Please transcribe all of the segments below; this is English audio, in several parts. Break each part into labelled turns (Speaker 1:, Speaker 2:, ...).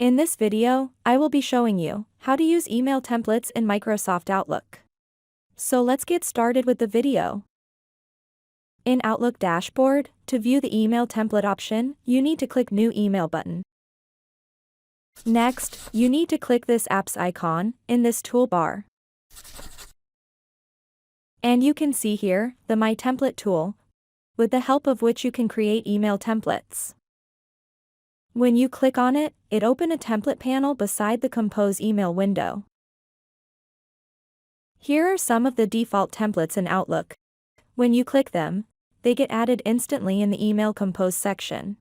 Speaker 1: In this video, I will be showing you how to use email templates in Microsoft Outlook. So let's get started with the video. In Outlook dashboard, to view the email template option, you need to click New Email button. Next, you need to click this apps icon in this toolbar. And you can see here the My Template tool, with the help of which you can create email templates. When you click on it, it opens a template panel beside the Compose email window. Here are some of the default templates in Outlook. When you click them, they get added instantly in the Email Compose section.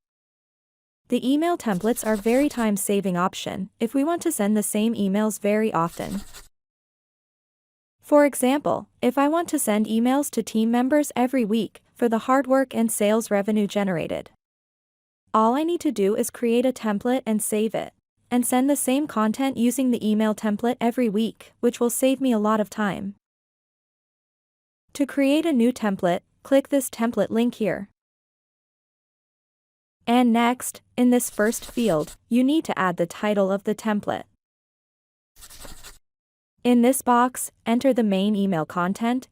Speaker 1: The email templates are very time-saving option if we want to send the same emails very often. For example, if I want to send emails to team members every week for the hard work and sales revenue generated, all I need to do is create a template and save it, and send the same content using the email template every week, which will save me a lot of time. To create a new template, click this template link here. And next, in this first field, you need to add the title of the template. In this box, enter the main email content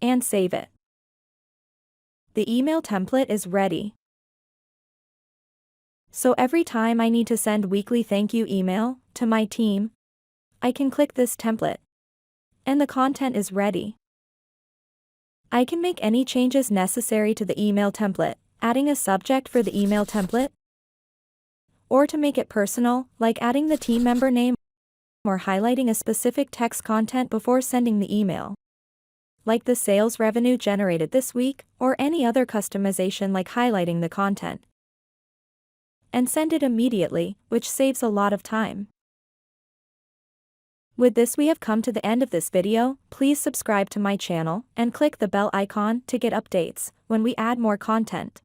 Speaker 1: and save it. The email template is ready. So every time I need to send weekly thank you email to my team, I can click this template, and the content is ready. I can make any changes necessary to the email template, adding a subject for the email template, or to make it personal, like adding the team member name or highlighting a specific text content before sending the email, like the sales revenue generated this week, or any other customization like highlighting the content. And send it immediately, which saves a lot of time. With this, we have come to the end of this video. Please subscribe to my channel and click the bell icon to get updates when we add more content.